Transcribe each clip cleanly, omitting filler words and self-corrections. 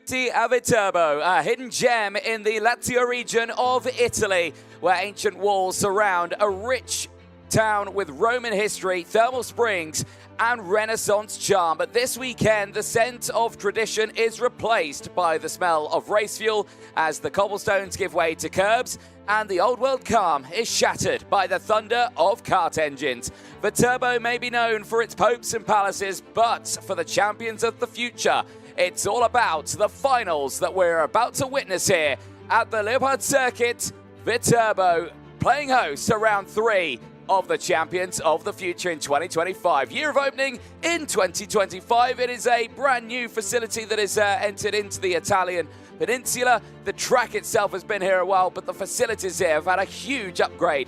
Monte a Viterbo, a hidden gem in the Lazio region of Italy, where ancient walls surround a rich town with Roman history, thermal springs, and Renaissance charm. But this weekend, the scent of tradition is replaced by the smell of race fuel as the cobblestones give way to curbs and the old world calm is shattered by the thunder of kart engines. Viterbo may be known for its popes and palaces, but for the champions of the future, it's all about the finals that we're about to witness here at the Leopard Circuit. Viterbo playing host to round 3 of the champions of the future in 2025. Year of opening in 2025. It is a brand new facility that is entered into the Italian peninsula. The track itself has been here a while, but the facilities here have had a huge upgrade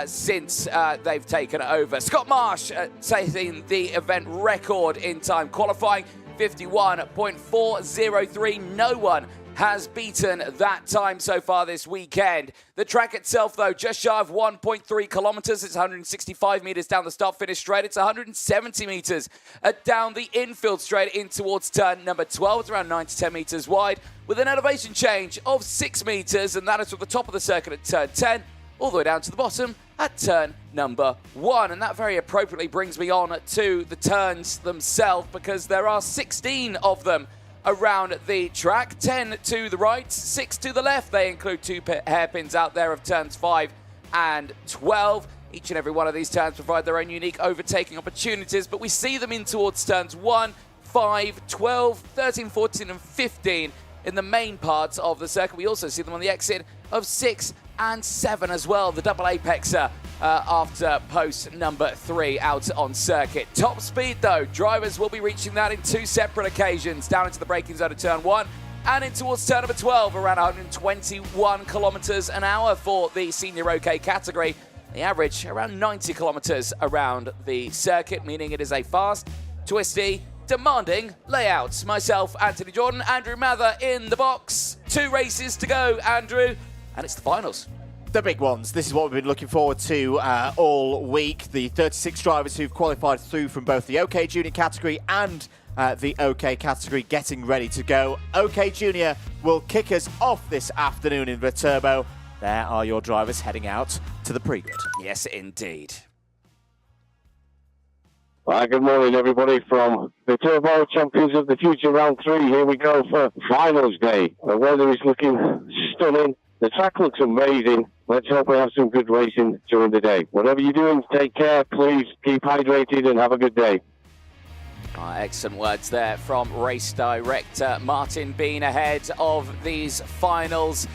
since they've taken it over. Scott Marsh setting the event record in time qualifying, 51.403. No one has beaten that time so far this weekend. The track itself, though, just shy of 1.3 kilometers. It's 165 meters down the start-finish straight. It's 170 meters down the infield straight in towards turn number 12. It's around 9 to 10 meters wide with an elevation change of 6 meters, and that is from the top of the circuit at turn 10 all the way down to the bottom at turn number 1. And that very appropriately brings me on to the turns themselves, because there are 16 of them around the track, 10 to the right, 6 to the left. They include 2 hairpins out there of turns 5 and 12. Each and every one of these turns provide their own unique overtaking opportunities, but we see them in towards turns 1, 5, 12, 13, 14, and 15 in the main parts of the circuit. We also see them on the exit of 6 and 7 as well, the double apexer after post number 3 out on circuit. Top speed, though, drivers will be reaching that in 2 separate occasions, down into the braking zone of turn 1 and in towards turn number 12, around 121 kilometers an hour for the senior OK category. The average around 90 kilometers around the circuit, meaning it is a fast, twisty, demanding layout. Myself, Anthony Jordan, Andrew Mather in the box. 2 races to go, Andrew, and it's the finals. The big ones. This is what we've been looking forward to all week. The 36 drivers who've qualified through from both the OK Junior category and the OK category getting ready to go. OK Junior will kick us off this afternoon in Viterbo. There are your drivers heading out to the pre-grid. Yes, indeed. Hi, good morning, everybody, from the Viterbo Champions of the Future Round 3. Here we go for finals day. The weather is looking stunning. The track looks amazing. Let's hope we have some good racing during the day. Whatever you're doing, take care, please. Keep hydrated and have a good day. Excellent words there from race director Martin Bean ahead of these finals,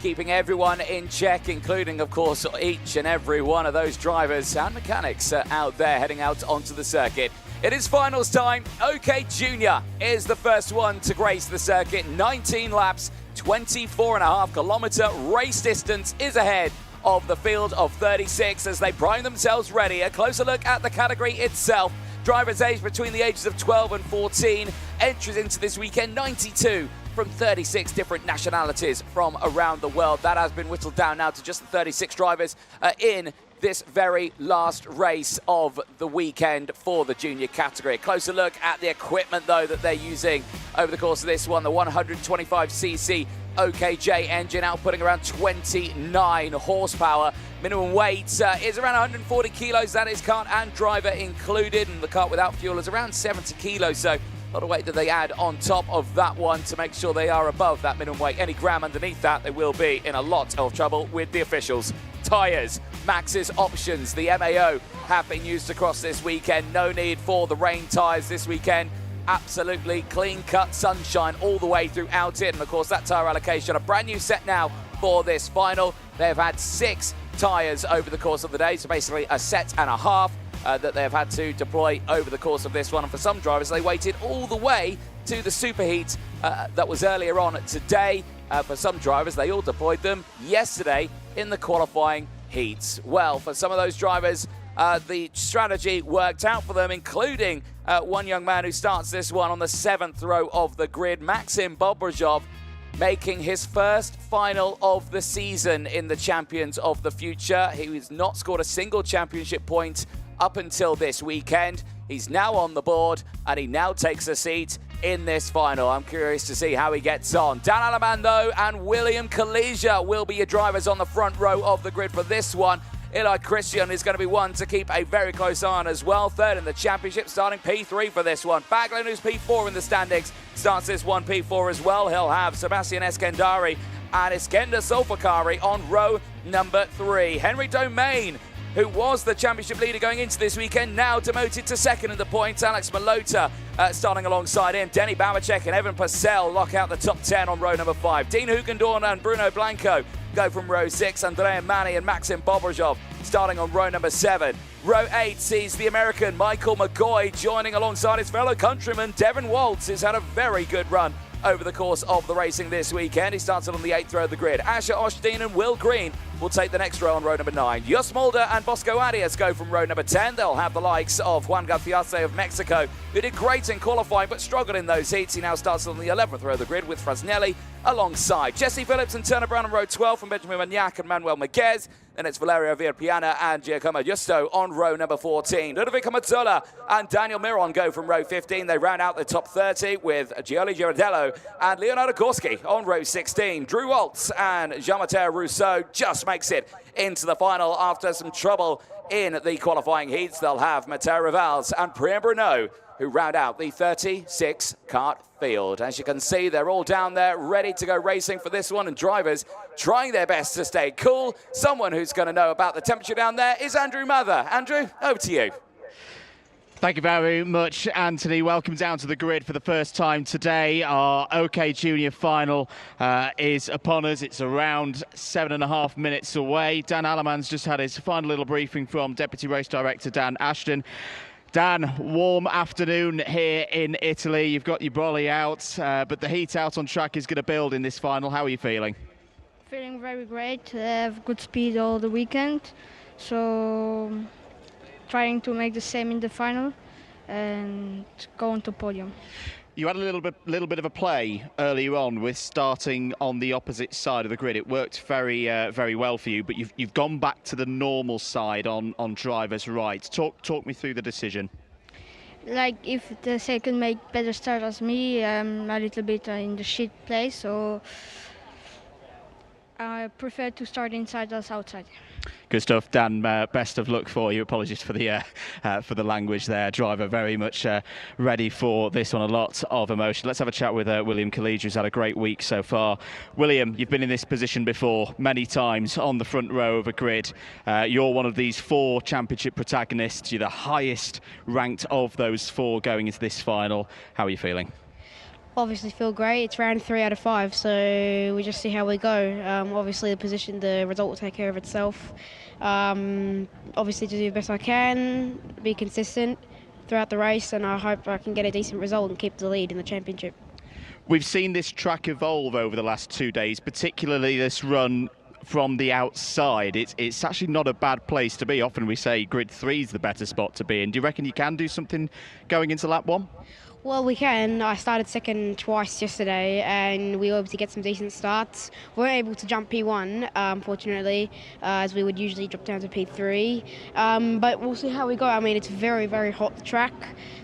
keeping everyone in check, including, of course, each and every one of those drivers and mechanics out there heading out onto the circuit. It is finals time. OK Junior is the first one to grace the circuit. 19 laps, 24.5 kilometer race distance is ahead of the field of 36 as they prime themselves ready. A closer look at the category itself. Drivers aged between the ages of 12 and 14. Entries into this weekend, 92 from 36 different nationalities from around the world. That has been whittled down now to just the 36 drivers in this very last race of the weekend for the junior category. A closer look at the equipment, though, that they're using over the course of this one. The 125cc OKJ engine outputting around 29 horsepower. Minimum weight is around 140 kilos. That is cart and driver included, and the cart without fuel is around 70 kilos. So a lot of weight that they add on top of that one to make sure they are above that minimum weight. Any gram underneath that, they will be in a lot of trouble with the officials. Tyres, Maxxis options, the MAO have been used across this weekend. No need for the rain tyres this weekend. Absolutely clean-cut sunshine all the way throughout it. And, of course, that tyre allocation, a brand new set now for this final. They've had 6 tyres over the course of the day, so basically a set and a half that they've had to deploy over the course of this one. And for some drivers, they waited all the way to the superheat that was earlier on today. For some drivers, they all deployed them yesterday in the qualifying heats. Well, for some of those drivers, the strategy worked out for them, including one young man who starts this one on the 7th row of the grid, Maxim Bobrajov, making his first final of the season in the Champions of the Future. He has not scored a single championship point up until this weekend. He's now on the board, and he now takes a seat in this final. I'm curious to see how he gets on. Dan Alamando and William Kalija will be your drivers on the front row of the grid for this one. Eli Christian is going to be one to keep a very close eye on as well. Third in the championship, starting P3 for this one. Baglin, who's P4 in the standings, starts this one P4 as well. He'll have Sebastian Eskandari and Iskender Solfakari on row number 3. Henry Domain, who was the championship leader going into this weekend, now demoted to second in the points. Alex Malota starting alongside him. Denny Bamacek and Evan Purcell lock out the top 10 on row number 5. Dean Hugendorn and Bruno Blanco go from row 6. Andrea Mani and Maxim Bobrozov starting on row number 7. Row 8 sees the American Michael McGoy joining alongside his fellow countryman Devin Waltz, who's had a very good run over the course of the racing this weekend. He started on the 8th row of the grid. Asher Osteen and Will Green will take the next row on row number 9. Jos Mulder and Bosco Arias go from row number 10. They'll have the likes of Juan Garciase of Mexico, who did great in qualifying but struggled in those heats. He now starts on the 11th row of the grid with Frasnelli alongside. Jesse Phillips and Turner Brown on row 12 from Benjamin Magnac and Manuel Miguez. Then it's Valerio Virpiana and Giacomo Justo on row number 14. Ludovico Mazzola and Daniel Miron go from row 15. They round out the top 30 with Gioli Girardello and Leonardo Gorski on row 16. Drew Waltz and Jean-Matteo Rousseau just makes it into the final after some trouble in the qualifying heats. They'll have Matteo Rivals and Priam Bruno, who round out the 36 kart field. As you can see, they're all down there ready to go racing for this one, and drivers trying their best to stay cool. Someone who's going to know about the temperature down there is Andrew Mather. Andrew, over to you. Thank you very much, Anthony. Welcome down to the grid for the first time today. Our OK Junior final is upon us. It's around 7.5 minutes away. Dan Alaman's just had his final little briefing from Deputy Race Director Dan Ashton. Dan, warm afternoon here in Italy. You've got your brolly out, but the heat out on track is going to build in this final. How are you feeling? Feeling very great. I have good speed all the weekend, so trying to make the same in the final and go on to podium. You had a little bit of a play earlier on with starting on the opposite side of the grid. It worked very well for you, but you've gone back to the normal side on driver's right. Talk me through the decision. Like, if the second make better start as me, I'm a little bit in the shit place, so I prefer to start inside as outside. Good stuff, Dan. Best of luck for you. Apologies for the language there. Driver very much ready for this one. A lot of emotion. Let's have a chat with William Kalija, who's had a great week so far. William, you've been in this position before many times on the front row of a grid. You're one of these 4 championship protagonists. You're the highest ranked of those 4 going into this final. How are you feeling? Obviously feel great. It's round 3 out of 5, so we just see how we go. Obviously the result will take care of itself. Obviously to do the best I can, be consistent throughout the race, and I hope I can get a decent result and keep the lead in the championship. We've seen this track evolve over the last 2 days, particularly this run from the outside. It's actually not a bad place to be. Often we say grid 3 is the better spot to be in. Do you reckon you can do something going into lap 1? Well, we can. I started second twice yesterday, and we were able to get some decent starts. We weren't able to jump P1, unfortunately, as we would usually drop down to P3. But we'll see how we go. I mean, it's very, very hot track,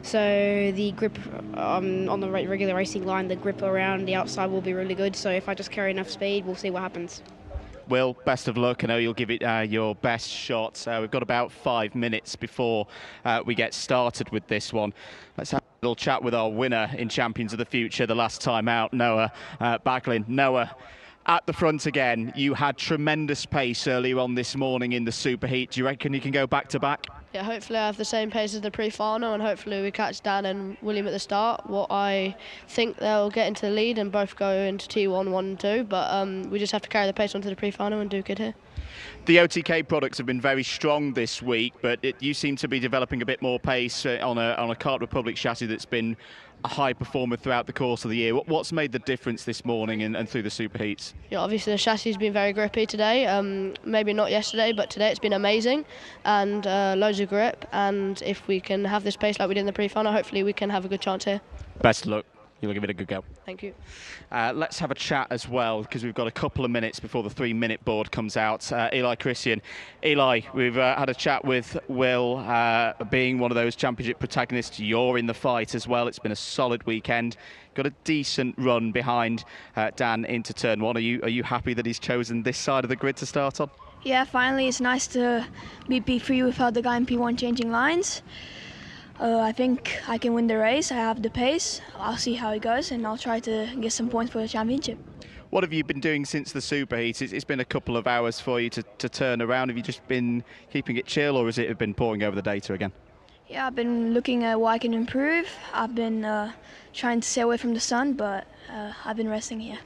so the grip on the regular racing line, the grip around the outside will be really good. So if I just carry enough speed, we'll see what happens. Will, best of luck. I know you'll give it your best shot. We've got about 5 minutes before we get started with this one. Let's have a little chat with our winner in Champions of the Future the last time out, Noah Baglin. Noah, at the front again, you had tremendous pace earlier on this morning in the superheat. Do you reckon you can go back to back? Yeah, hopefully I have the same pace as the pre-final, and hopefully we catch Dan and William at the start. What I think they'll get into the lead and both go into T1, 1 and 2, but we just have to carry the pace onto the pre-final and do good here. The OTK products have been very strong this week, but you seem to be developing a bit more pace on a Kart Republic chassis that's been a high performer throughout the course of the year. What's made the difference this morning and through the superheats? Yeah, obviously the chassis has been very grippy today. Maybe not yesterday, but today it's been amazing, and loads of grip. And if we can have this pace like we did in the pre-final, hopefully we can have a good chance here. Best of luck. You'll give it a good go. Thank you. Let's have a chat as well, because we've got a couple of minutes before the 3-minute board comes out. Eli Christian. Eli, we've had a chat with Will, being one of those championship protagonists. You're in the fight as well. It's been a solid weekend. Got a decent run behind Dan into turn 1. Are you happy that he's chosen this side of the grid to start on? Yeah, finally it's nice to beat P3 without the guy in P1 changing lines. I think I can win the race. I have the pace. I'll see how it goes, and I'll try to get some points for the championship. What have you been doing since the Superheat? It's been a couple of hours for you to turn around. Have you just been keeping it chill, or has it been poring over the data again? Yeah, I've been looking at what I can improve. I've been trying to stay away from the sun, but I've been resting here.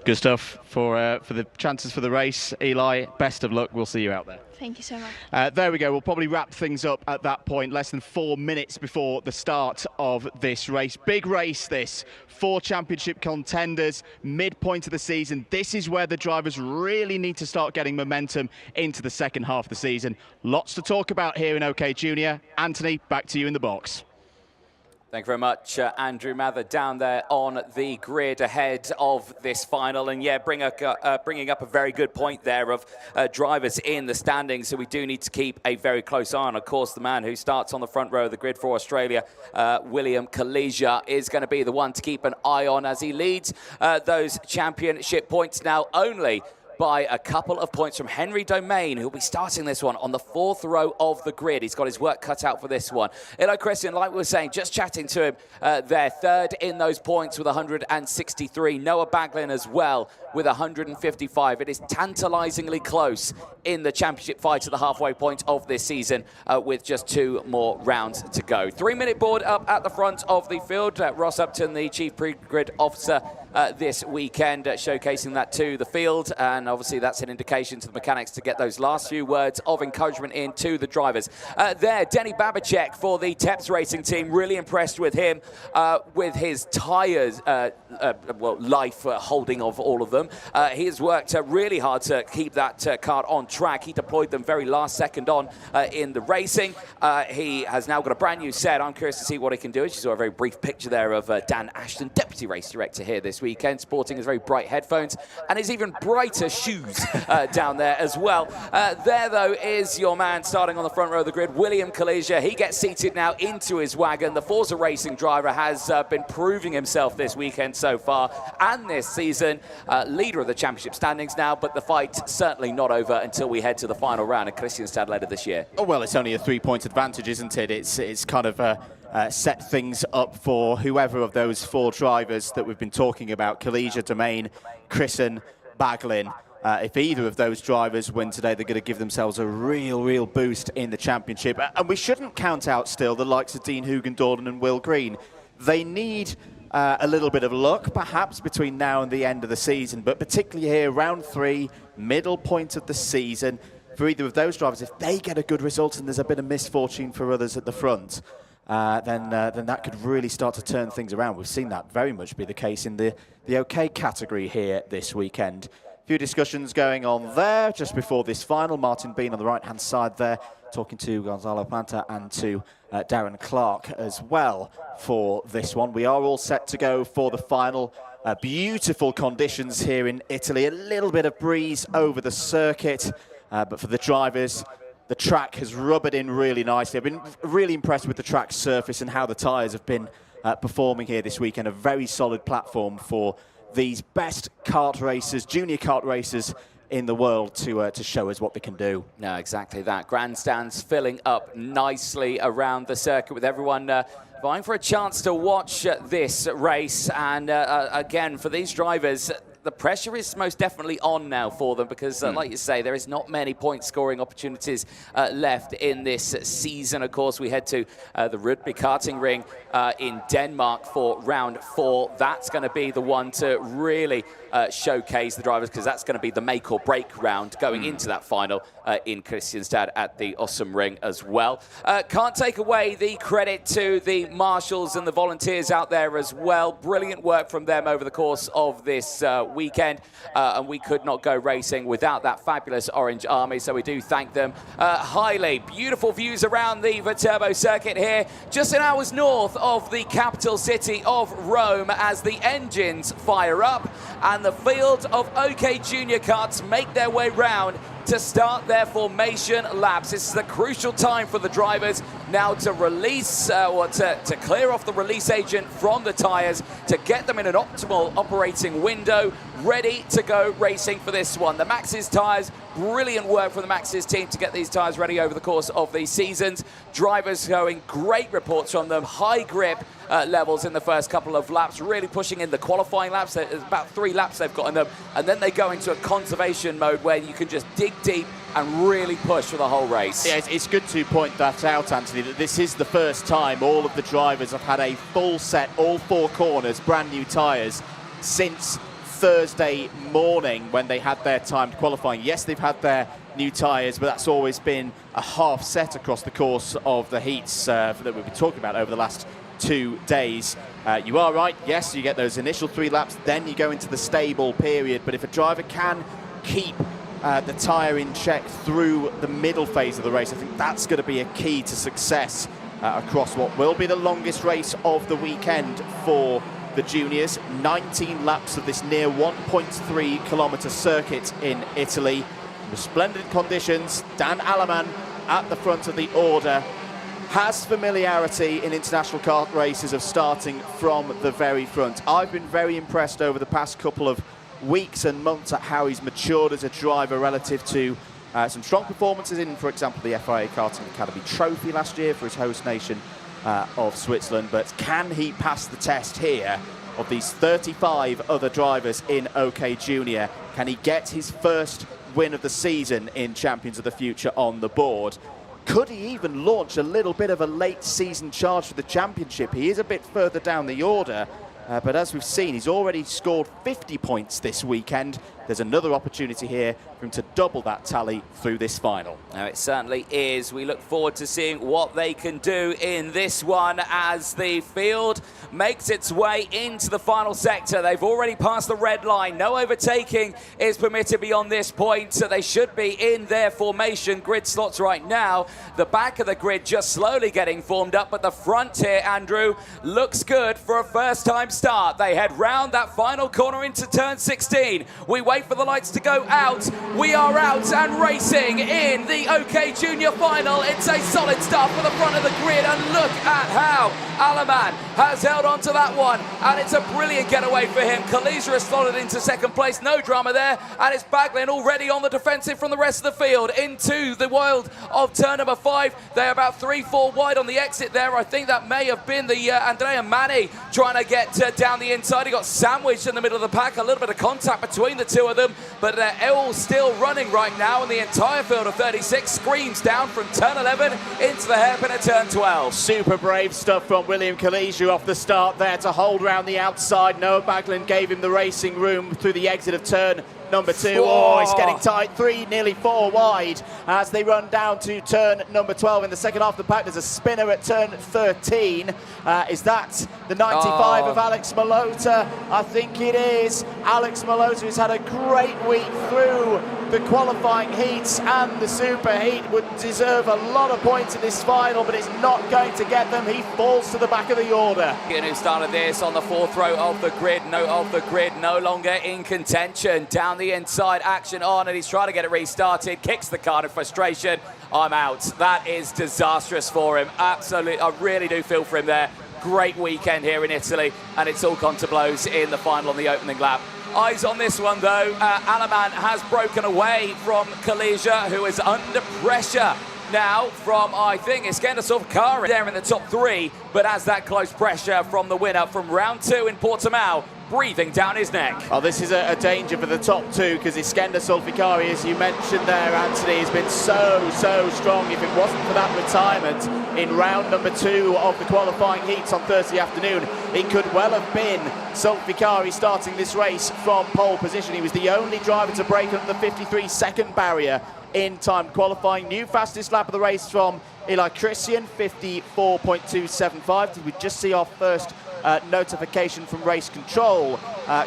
Good stuff for the chances for the race. Eli, best of luck. We'll see you out there. Thank you so much. There we go. We'll probably wrap things up at that point, less than 4 minutes before the start of this race. Big race this. 4 championship contenders, midpoint of the season. This is where the drivers really need to start getting momentum into the second half of the season. Lots to talk about here in OK Junior. Anthony, back to you in the box. Thank you very much, Andrew Mather, down there on the grid ahead of this final. And yeah, bringing up a very good point there of drivers in the standings, so we do need to keep a very close eye on. Of course, the man who starts on the front row of the grid for Australia, William Kalesia, is going to be the one to keep an eye on as he leads those championship points now only by a couple of points from Henry Domain, who'll be starting this one on the 4th row of the grid. He's got his work cut out for this one. Eli Christian, like we were saying, just chatting to him there, 3rd in those points with 163. Noah Baglin as well with 155. It is tantalizingly close in the championship fight at the halfway point of this season with just 2 more rounds to go. 3-minute board up at the front of the field. Ross Upton, the Chief Pre-Grid Officer this weekend, showcasing that to the field, and obviously that's an indication to the mechanics to get those last few words of encouragement in to the drivers. There, Denny Babicek for the Teps Racing team, really impressed with him, with his tyres, life holding of all of them. He has worked really hard to keep that car on track. He deployed them very last second on in the racing. He has now got a brand new set. I'm curious to see what he can do. As you saw a very brief picture there of Dan Ashton, Deputy Race Director here this weekend, sporting his very bright headphones and his even brighter shoes down there as well. There, though, is your man starting on the front row of the grid, William Kalesia. He gets seated now into his wagon. The Forza Racing driver has been proving himself this weekend so far and this season. Leader of the championship standings now, but the fight certainly not over until we head to the final round at Kristianstad later this year. Oh, well, it's only a 3-point advantage, isn't it? It's kind of set things up for whoever of those 4 drivers that we've been talking about, Kalesia, Domain, Chrisen, Baglin. If either of those drivers win today, they're going to give themselves a real boost in the championship. And we shouldn't count out still the likes of Dean Hoogan-Dorden and Will Green. They need a little bit of luck, perhaps, between now and the end of the season. But particularly here, round 3, middle point of the season, for either of those drivers, if they get a good result and there's a bit of misfortune for others at the front, then that could really start to turn things around. We've seen that very much be the case in the OK category here this weekend. A few discussions going on there just before this final. Martin Bean on the right-hand side there, talking to Gonzalo Planta and to Darren Clark as well for this one. We are all set to go for the final. Beautiful conditions here in Italy. A little bit of breeze over the circuit, but for the drivers, the track has rubbered in really nicely. I've been really impressed with the track surface and how the tyres have been performing here this weekend. A very solid platform for these best kart racers, junior kart racers in the world to show us what they can do. No, exactly that. Grandstands filling up nicely around the circuit with everyone vying for a chance to watch this race. And again, for these drivers, the pressure is most definitely on now for them because, like you say, there is not many point-scoring opportunities left in this season. Of course, we head to the Rudby karting ring in Denmark for round 4. That's going to be the one to really showcase the drivers because that's going to be the make-or-break round going into that final in Kristianstad at the Awesome Ring as well. Can't take away the credit to the marshals and the volunteers out there as well. Brilliant work from them over the course of this weekend, and we could not go racing without that fabulous Orange Army, so we do thank them highly. Beautiful views around the Viterbo circuit here, just an hour's north of the capital city of Rome, as the engines fire up and the field of OK Junior karts make their way round to start their formation laps. This is the crucial time for the drivers now to release or to clear off the release agent from the tyres to get them in an optimal operating window, ready to go racing for this one. The Maxxis tyres, brilliant work from the Maxxis team to get these tyres ready over the course of these seasons. Drivers showing great reports from them, high grip levels in the first couple of laps, really pushing in the qualifying laps. There's about 3 laps they've got in them, and then they go into a conservation mode where you can just dig deep and really push for the whole race. Yeah, it's good to point that out, Anthony, that this is the first time all of the drivers have had a full set, all 4 corners, brand new tyres, since Thursday morning when they had their timed qualifying. Yes, they've had their new tyres, but that's always been a half set across the course of the heats that we've been talking about over the last 2 days. You are right, yes, you get those initial 3 laps, then you go into the stable period, but if a driver can keep the tyre in check through the middle phase of the race, I think that's going to be a key to success across what will be the longest race of the weekend for the juniors. 19 laps of this near 1.3 kilometre circuit in Italy. Resplendent conditions. Dan Aleman at the front of the order has familiarity in international kart races of starting from the very front. I've been very impressed over the past couple of weeks and months at how he's matured as a driver relative to some strong performances in, for example, the FIA Karting Academy Trophy last year for his host nation of Switzerland. But can he pass the test here of these 35 other drivers in OK Junior? Can he get his first win of the season in Champions of the Future on the board? Could he even launch a little bit of a late season charge for the championship? He is a bit further down the order, but as we've seen, he's already scored 50 points this weekend. There's another opportunity here for him to double that tally through this final. Now, it certainly is. We look forward to seeing what they can do in this one as the field makes its way into the final sector. They've already passed the red line. No overtaking is permitted beyond this point, so they should be in their formation grid slots right now. The back of the grid just slowly getting formed up, but the front here, Andrew, looks good for a first-time start. They head round that final corner into turn 16. We wait for the lights to go out. We are out and racing in the OK Junior final. It's a solid start for the front of the grid, and look at how Aleman has held on to that one, and it's a brilliant getaway for him. Kaliza has slotted into second place, no drama there, and it's Baglin already on the defensive from the rest of the field into the wild of turn number 5. They're about 3-4 wide on the exit there. I think that may have been the Andrea Mani trying to get down the inside. He got sandwiched in the middle of the pack, a little bit of contact between the two of them, but they're all still running right now, and the entire field of 36 screams down from turn 11 into the hairpin at turn 12. Super brave stuff from William Kaliza off the start there to hold round the outside. Noah Baglin gave him the racing room through the exit of turn number 2. Oh, it's getting tight. 3, nearly 4 wide as they run down to turn number 12. In the second half of the pack, there's a spinner at turn 13. Is that the 95 of Alex Malota? I think it is. Alex Malota, who's had a great week through the qualifying heats and the super heat, would deserve a lot of points in this final, but it's not going to get them. He falls to the back of the order. Who started this on the 4th row of the grid, no longer in contention. Down the inside, action on, and he's trying to get it restarted, kicks the card in frustration. I'm out. That is disastrous for him. Absolutely, I really do feel for him there. Great weekend here in Italy, and it's all gone to blows in the final on the opening lap. Eyes on this one though. Aleman has broken away from Kaliza, who is under pressure now from, I think, Iskender Sulfikari there in the top 3, but has that close pressure from the winner from round 2 in Portimao breathing down his neck. Oh, this is a danger for the top 2, because Iskender Sulfikari, as you mentioned there, Anthony, has been so strong. If it wasn't for that retirement in round number 2 of the qualifying heats on Thursday afternoon, it could well have been Sulfikari starting this race from pole position. He was the only driver to break under the 53-second barrier in time qualifying. New fastest lap of the race from Eli Christian, 54.275. Did we just see our first notification from race control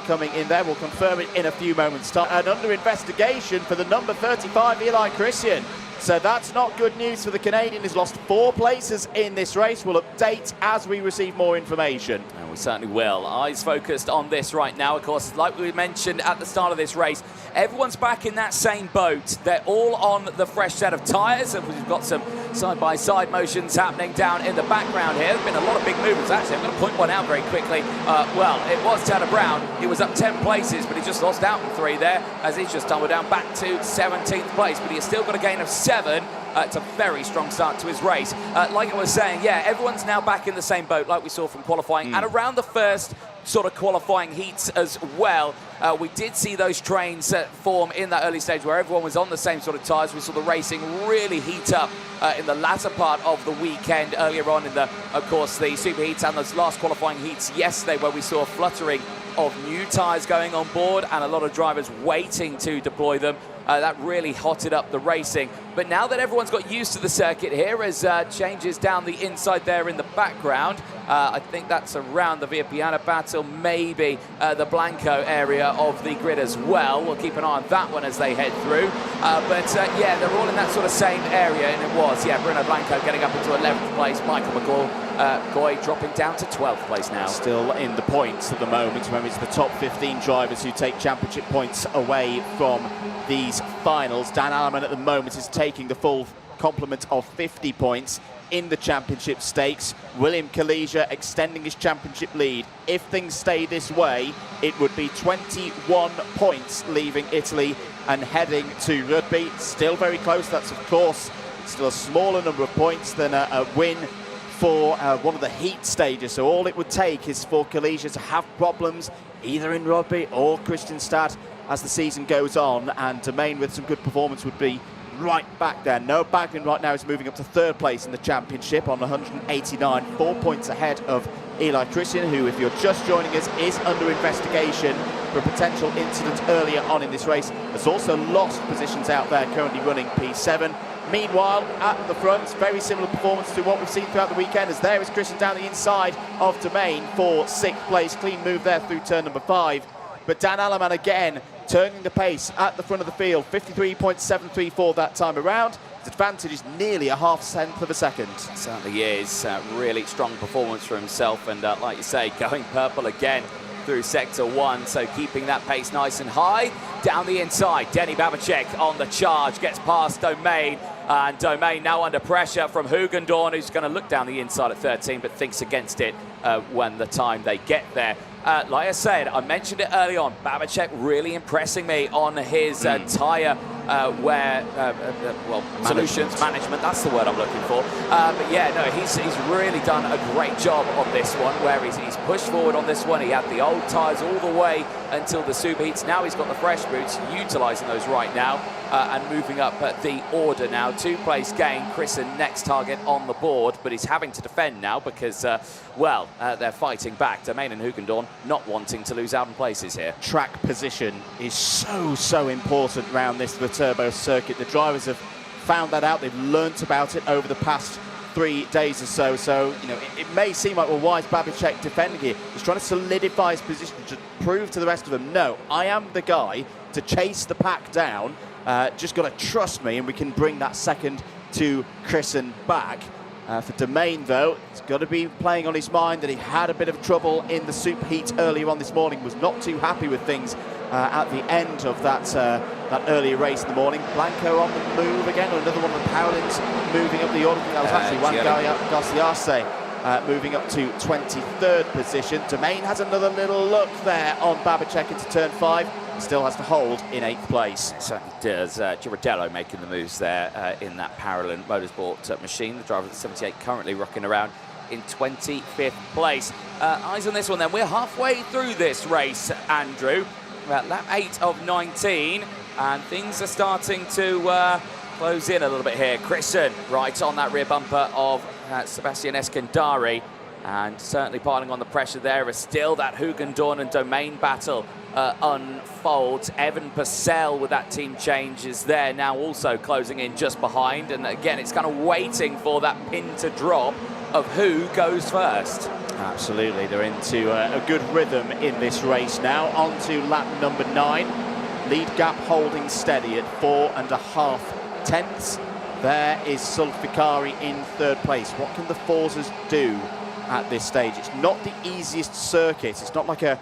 coming in there. We'll confirm it in a few moments' time. And under investigation for the number 35, Eli Christian. So that's not good news for the Canadian, who's lost 4 places in this race. We'll update as we receive more information. And we certainly will. Eyes focused on this right now. Of course, like we mentioned at the start of this race, everyone's back in that same boat. They're all on the fresh set of tyres. And we've got some side-by-side motions happening down in the background here. There's been a lot of big movements, actually. I'm going to point one out very quickly. Well, it was Tanner Brown. He was up 10 places, but he just lost out in 3 there, as he's just tumbled down back to 17th place. But he's still got a gain of 7. It's a very strong start to his race. Like I was saying, yeah, everyone's now back in the same boat, like we saw from qualifying. And around the first sort of qualifying heats as well, we did see those trains form in that early stage where everyone was on the same sort of tyres. We saw the racing really heat up in the latter part of the weekend, earlier on in the, of course, the super heats and those last qualifying heats yesterday, where we saw a fluttering of new tyres going on board and a lot of drivers waiting to deploy them. That really hotted up the racing. But now that everyone's got used to the circuit here, as changes down the inside there in the background, I think that's around the Via Piana battle, maybe the Blanco area of the grid as well. We'll keep an eye on that one as they head through. Yeah, they're all in that sort of same area, and it was, yeah, Bruno Blanco getting up into 11th place, Michael McCoy dropping down to 12th place now. Still in the points at the moment. Remember, it's the top 15 drivers who take championship points away from these finals. Dan Alleman at the moment is taking the full complement of 50 points in the championship stakes. William Kalija extending his championship lead. If things stay this way, it would be 21 points leaving Italy and heading to Rugby. Still very close. That's, of course, still a smaller number of points than a win for one of the heat stages. So all it would take is for Kalija to have problems either in Rugby or Kristianstad as the season goes on, and Domain with some good performance would be right back there. Noah Bagman right now is moving up to 3rd place in the championship on 189, 4 points ahead of Eli Christian, who, if you're just joining us, is under investigation for a potential incident earlier on in this race. Has also lost positions out there, currently running P7. Meanwhile, at the front, very similar performance to what we've seen throughout the weekend, as there is Christian down the inside of Domain for 6th place. Clean move there through turn number 5. But Dan Alleman again turning the pace at the front of the field, 53.734 that time around. His advantage is nearly a half-tenth of a second. It certainly is. Really strong performance for himself, and like you say, going purple again through Sector 1, so keeping that pace nice and high. Down the inside, Denny Babacek on the charge, gets past Domain, and Domain now under pressure from Hugendorn, who's going to look down the inside at 13, but thinks against it when the time they get there. Like I said, I mentioned it early on, Babacek really impressing me on his tyre wear, solutions management, that's the word I'm looking for. But yeah, no, he's really done a great job on this one, where he's pushed forward on this one. He had the old tyres all the way until the super heats. Now he's got the fresh boots, utilising those right now, and moving up the order now. 2-place gain, Chrisen next target on the board, but he's having to defend now because, they're fighting back. Domain and Hugendorn not wanting to lose out in places here. Track position is so important around this Viterbo circuit. The drivers have found that out. They've learnt about it over the past 3 days or so. So, you know, it may seem like, well, why is Babacek defending here? He's trying to solidify his position to prove to the rest of them, no, I am the guy to chase the pack down. Just got to trust me, and we can bring that second to Chrisen back. For Domain, though, it's got to be playing on his mind that he had a bit of trouble in the super heat earlier on this morning, was not too happy with things at the end of that earlier race in the morning. Blanco on the move again, another one of the Powellins moving up the order. That was actually Juan Garciase moving up to 23rd position. Domain has another little look there on Babacek into turn 5. Still has to hold in 8th place. It certainly does. Girardello making the moves there in that Parolin Motorsport machine. The driver at 78 currently rocking around in 25th place. Eyes on this one then. We're halfway through this race, Andrew. We're at lap 8 of 19, and things are starting to close in a little bit here. Chrisen right on that rear bumper of Sebastian Eskandari, and certainly piling on the pressure there is still that Hugendorn and Domain battle unfolds. Evan Purcell with that team change is there now, also closing in just behind, and again it's kind of waiting for that pin to drop of who goes first. Absolutely, they're into a good rhythm in this race now. On to lap number 9. Lead gap holding steady at 4.5 tenths. There is Sulfikari in 3rd place. What can the Forzas do at this stage? It's not the easiest circuit. It's not like a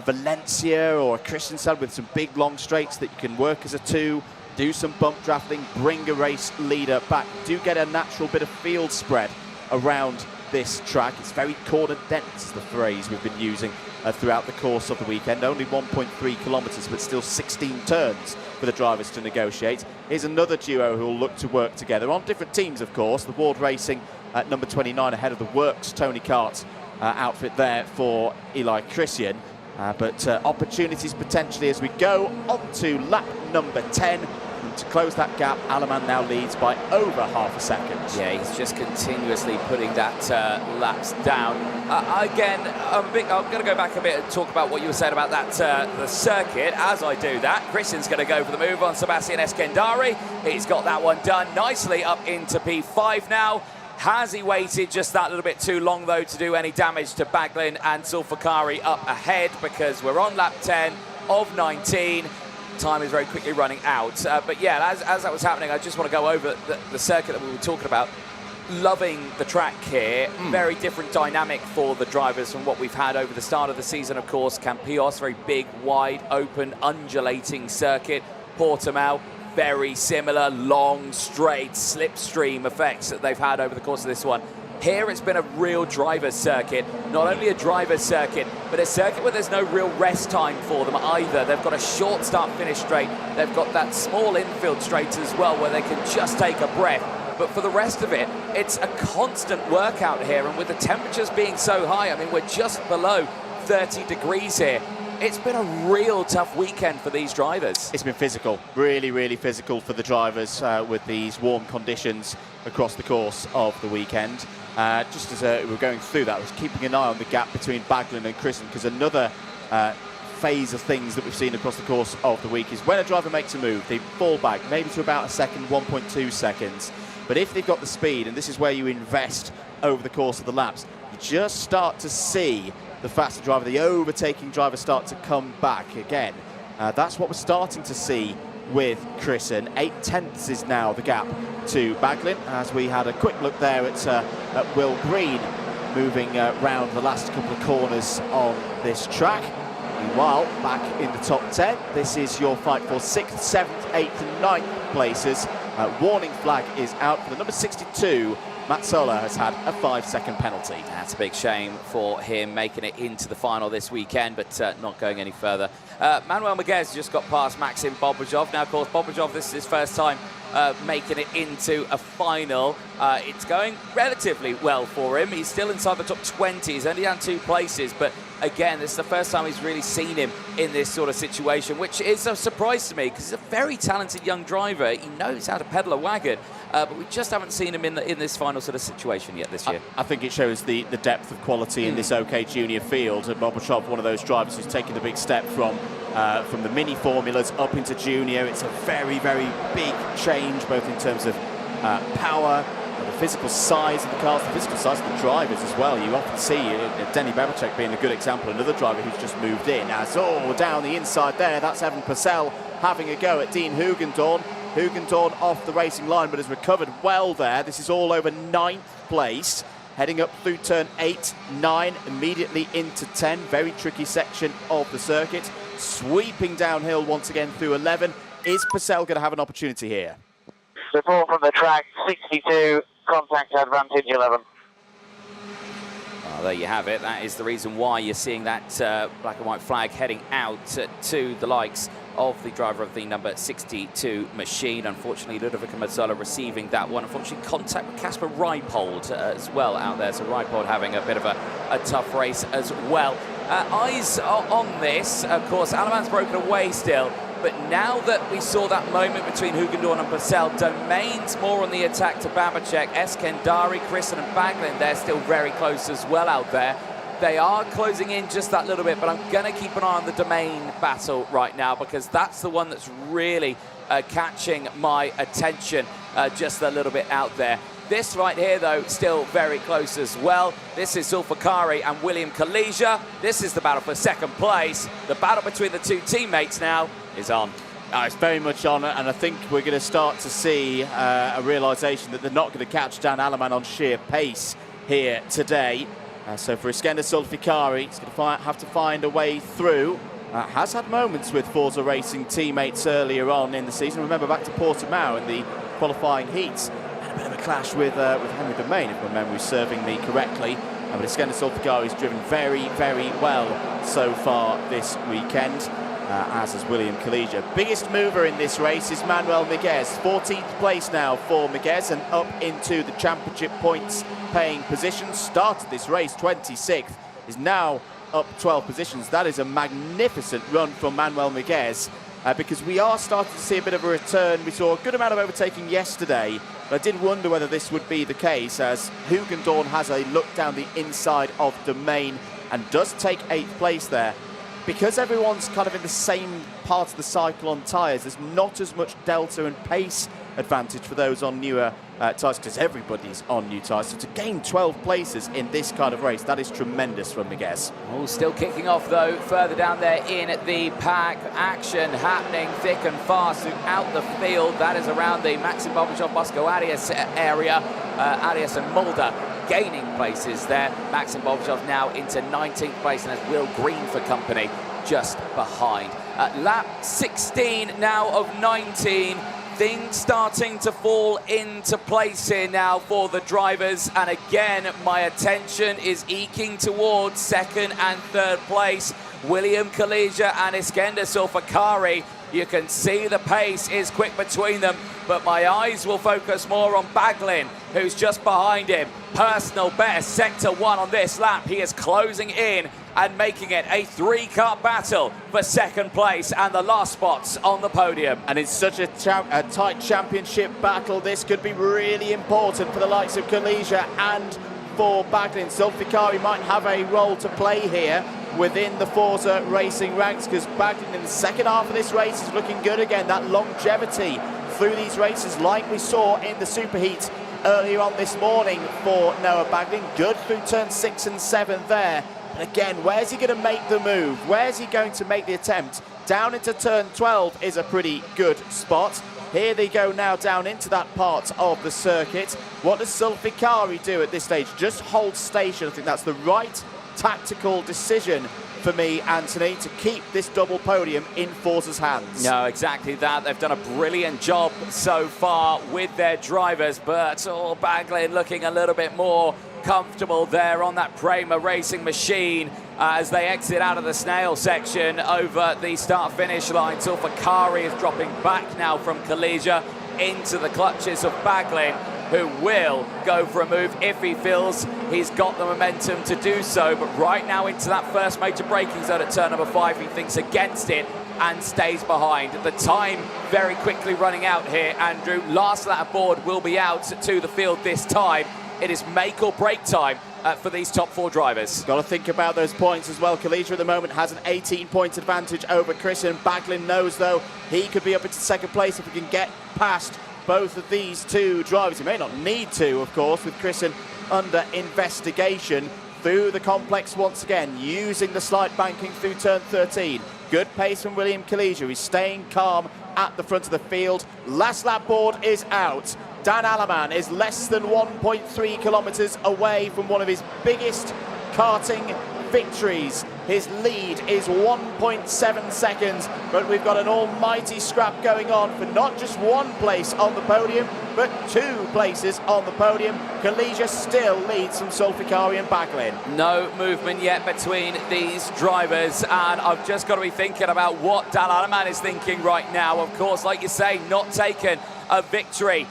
Valencia or a Kristiansand with some big long straights that you can work as a 2, do some bump drafting, bring a race leader back. Do get a natural bit of field spread around this track. It's very corner dense, the phrase we've been using throughout the course of the weekend. Only 1.3 kilometres, but still 16 turns for the drivers to negotiate. Here's another duo who will look to work together on different teams, of course. The Ward Racing at number 29 ahead of the Works Tony Kart outfit there for Eli Christian. But opportunities potentially as we go on to lap number 10. And to close that gap, Alaman now leads by over half a second. Yeah, he's just continuously putting that laps down. Again, I'm going to go back a bit and talk about what you were saying about that the circuit. As I do that, Christian's going to go for the move on Sebastian Eskandari. He's got that one done nicely up into P5 now. Has he waited just that little bit too long, though, to do any damage to Baglin and Sulfikari up ahead, because we're on lap 10 of 19. Time is very quickly running out. But yeah, as that was happening, I just want to go over the circuit that we were talking about. Loving the track here. Very different dynamic for the drivers from what we've had over the start of the season, of course. Campillos, very big, wide, open, undulating circuit. Portimao, very similar, long, straight, slipstream effects that they've had over the course of this one. Here it's been a real driver's circuit. Not only a driver's circuit, but a circuit where there's no real rest time for them either. They've got a short start-finish straight. They've got that small infield straight as well where they can just take a breath. But for the rest of it, it's a constant workout here. And with the temperatures being so high, I mean, we're just below 30 degrees here. It's been a real tough weekend for these drivers. It's been physical, really, really physical for the drivers with these warm conditions across the course of the weekend. Just as we were going through that, I was keeping an eye on the gap between Baglin and Christian, because another phase of things that we've seen across the course of the week is when a driver makes a move, they fall back maybe to about a second, 1.2 seconds. But if they've got the speed, and this is where you invest over the course of the laps, you just start to see the faster driver, the overtaking driver, start to come back again. That's what we're starting to see with Christian. 8 tenths is now the gap to Baglin, as we had a quick look there at Will Green moving round the last couple of corners on this track. Meanwhile, back in the top 10, this is your fight for 6th, 7th, 8th and 9th places. Warning flag is out for the number 62. Mazzola has had a 5-second penalty. That's a big shame for him, making it into the final this weekend, but not going any further. Manuel Maguez just got past Maxim Bobrikov. Now, of course, Bobrikov, this is his first time making it into a final. It's going relatively well for him. He's still inside the top 20. He's only down 2 places, but again, this is the first time he's really seen him in this sort of situation, which is a surprise to me, because he's a very talented young driver. He knows how to pedal a wagon, but we just haven't seen him in this final sort of situation yet this year. I think it shows the depth of quality in this OK Junior field. And Bobrikov, one of those drivers who's taken the big step from the mini formulas up into junior. It's a very, very big change, both in terms of power, the physical size of the cars, the physical size of the drivers as well. You often see Denny Babacek being a good example, another driver who's just moved in. As down the inside there, that's Evan Purcell having a go at Dean Hugendorn. Hugendorn off the racing line, but has recovered well there. This is all over 9th place. Heading up through turn 8, 9, immediately into 10. Very tricky section of the circuit. Sweeping downhill once again through 11. Is Purcell going to have an opportunity here? Support from the track, 62, contact advantage 11. Well, there you have it. That is the reason why you're seeing that black and white flag heading out to the likes of the driver of the number 62 machine. Unfortunately, Ludovico Mazzola receiving that one. Unfortunately, contact with Casper Reipold as well out there. So Reipold having a bit of a tough race as well. Eyes on this. Of course, Alaman's broken away still. But now that we saw that moment between Hugendorn and Purcell, Domain's more on the attack to Babacek. Eskandari, Christian and Baglin, they're still very close as well out there. They are closing in just that little bit, but I'm going to keep an eye on the Domain battle right now, because that's the one that's really catching my attention just a little bit out there. This right here, though, still very close as well. This is Zulfikari and William Kalija. This is the battle for second place. The battle between the two teammates now is on. It's very much on, and I think we're going to start to see a realisation that they're not going to catch Dan Alaman on sheer pace here today. So for Iskender Zulfikari, he's going to have to find a way through. Has had moments with Forza Racing teammates earlier on in the season. Remember back to Portimao in the qualifying heats. Had a bit of a clash with Henry Domain, if my memory's serving me correctly. But Iskender Zulfikari's driven very, very well so far this weekend, as is William Kalija. Biggest mover in this race is Manuel Miguez. 14th place now for Miguez and up into the championship points paying position. Started this race 26th, is now up 12 positions. That is a magnificent run from Manuel Miguez, because we are starting to see a bit of a return. We saw a good amount of overtaking yesterday, but I did wonder whether this would be the case, as Hugendorn has a look down the inside of Domain and does take 8th place there. Because everyone's kind of in the same part of the cycle on tyres, there's not as much delta and pace advantage for those on newer tyres, because everybody's on new tyres. So to gain 12 places in this kind of race, that is tremendous from Miguez. Oh, still kicking off, though, further down there in the pack. Action happening thick and fast throughout the field. That is around the Maxim Bobachov Bosco Arias area. Arias and Mulder gaining places there. Maxim Bobachov now into 19th place, and has Will Green for company just behind. Lap 16 now of 19. Things starting to fall into place here now for the drivers, and again my attention is eking towards second and third place. William Kalija and Iskender Zulfikari, you can see the pace is quick between them, but my eyes will focus more on Baglin, who's just behind him. Personal best, sector 1 on this lap. He is closing in and making it a 3-car battle for second place and the last spots on the podium. And it's such a tight championship battle. This could be really important for the likes of Kalija and for Baglin. Zulfikari might have a role to play here within the Forza Racing ranks, because Baglin in the second half of this race is looking good again. That longevity through these races, like we saw in the Superheat earlier on this morning for Noah Baglin. Good through turn 6 and 7 there. But again, where's he going to make the move? Where's he going to make the attempt? Down into turn 12 is a pretty good spot. Here they go now down into that part of the circuit. What does Zulfikari do at this stage? Just hold station. I think that's the right tactical decision for me, Anthony, to keep this double podium in Forza's hands. No, exactly that. They've done a brilliant job so far with their drivers, but Baglin looking a little bit more comfortable there on that Prema Racing machine as they exit out of the snail section over the start-finish line. Zulfikari is dropping back now from Kalija into the clutches of Baglin, who will go for a move if he feels he's got the momentum to do so. But right now into that first major braking zone at turn number 5, he thinks against it and stays behind. The time very quickly running out here, Andrew. Last lap board will be out to the field this time. It is make or break time for these top 4 drivers. Got to think about those points as well. Kalija at the moment has an 18-point advantage over Christian. Baglin knows, though, he could be up into second place if he can get past both of these two drivers. He may not need to, of course, with Christian under investigation through the complex once again, using the slight banking through turn 13. Good pace from William Kalija. He's staying calm at the front of the field. Last lap board is out. Dan Alaman is less than 1.3 kilometres away from one of his biggest karting victories. His lead is 1.7 seconds, but we've got an almighty scrap going on for not just one place on the podium, but 2 places on the podium. Kalija still leads from Zulfikari and Baglin. No movement yet between these drivers, and I've just got to be thinking about what Dan Alaman is thinking right now. Of course, like you say, not taken a victory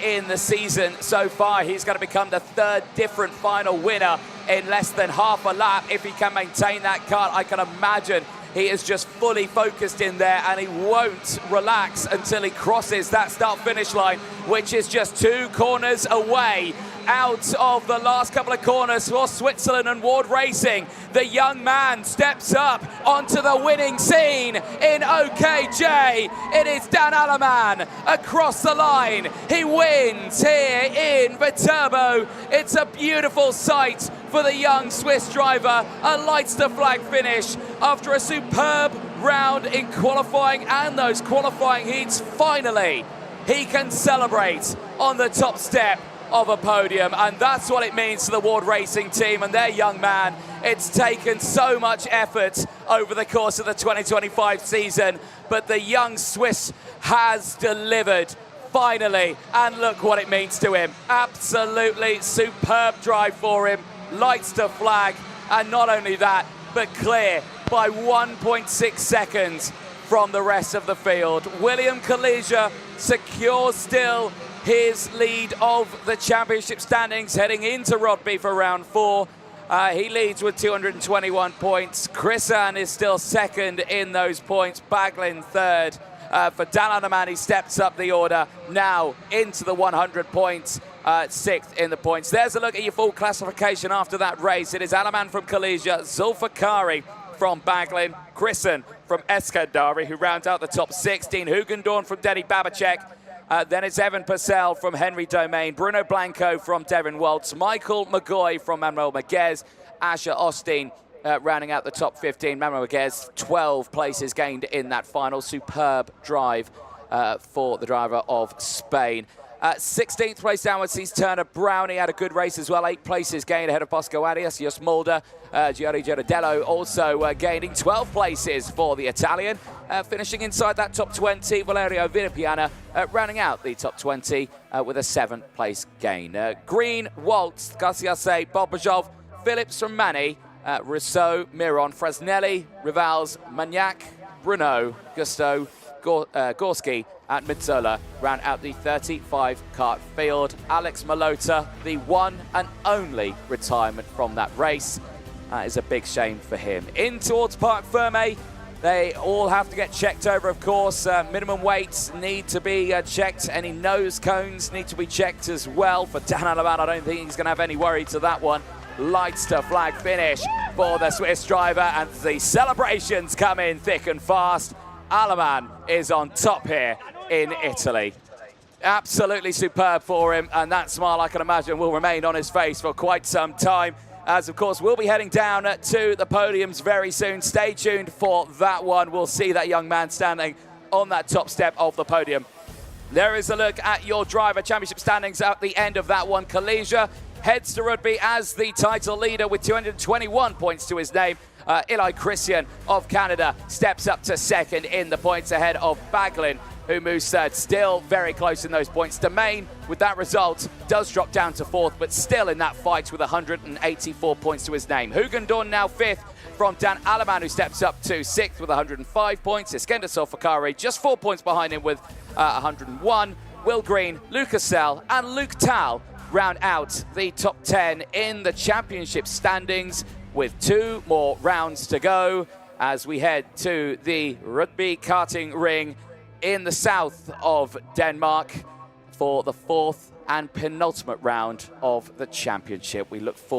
in the season so far. He's going to become the 3rd different final winner in less than half a lap. If he can maintain that cut, I can imagine he is just fully focused in there, and he won't relax until he crosses that start-finish line, which is just 2 corners away. out of the last couple of corners for Switzerland and Ward Racing. The young man steps up onto the winning scene in OKJ. It is Dan Aleman across the line. He wins here in Viterbo. It's a beautiful sight for the young Swiss driver. A Leicester flag finish after a superb round in qualifying and those qualifying heats. Finally, he can celebrate on the top step of a podium, and that's what it means to the Ward Racing team and their young man. It's taken so much effort over the course of the 2025 season, but the young Swiss has delivered finally, and look what it means to him. Absolutely superb drive for him, lights the flag, and not only that, but clear by 1.6 seconds from the rest of the field. William Kalesia secures still his lead of the championship standings heading into Rodby for round 4. He leads with 221 points. Chrisan is still second in those points. Baglin third. For Dan Aleman, he steps up the order now into the 100 points, 6th in the points. There's a look at your full classification after that race. It is Aleman from Kalesia, Zulfikari from Baglin, Chrisan from Eskandari, who rounds out the top 16, Hugendorn from Denny Babacek. Then it's Evan Purcell from Henry Domain, Bruno Blanco from Devin Waltz, Michael McGoy from Manuel Maguez, Asher Osteen rounding out the top 15. Manuel Maguez, 12 places gained in that final. Superb drive for the driver of Spain. 16th place downwards sees Turner Brownie, had a good race as well. 8 places gained ahead of Bosco Arias. Jos Mulder, Giorgio Giardello also gaining 12 places for the Italian. Finishing inside that top 20, Valerio Villapiana rounding out the top 20 with a 7th place gain. Green, Waltz, Garciase, Bobajov, Phillips from Mani, Rousseau, Miron, Frasnelli, Rivals, Magnac, Bruno, Gusto, Gorski and Mitzola round out the 35-kart field. Alex Malota, the one and only retirement from that race. Is a big shame for him. In towards Parc Ferme, they all have to get checked over, of course. Minimum weights need to be checked. Any nose cones need to be checked as well. For Dan Aleman, I don't think he's going to have any worry to that one. Lights to flag finish for the Swiss driver, and the celebrations come in thick and fast. Aleman is on top here in Italy. Absolutely superb for him, and that smile, I can imagine, will remain on his face for quite some time, as of course we'll be heading down to the podiums very soon. Stay tuned for that one. We'll see that young man standing on that top step of the podium. There is a look at your driver championship standings at the end of that one. Kalesia heads to Rodby as the title leader with 221 points to his name. Eli Christian of Canada steps up to second in the points ahead of Baglin, who moves third. Still very close in those points. Domain, with that result, does drop down to 4th, but still in that fight with 184 points to his name. Hugendorn now 5th from Dan Aleman, who steps up to 6th with 105 points. Iskender Solfakari just 4 points behind him with 101. Will Green, Lucas Sell and Luke Tal round out the top 10 in the championship standings with 2 more rounds to go as we head to the Rodby karting ring in the south of Denmark for the 4th and penultimate round of the championship. We look forward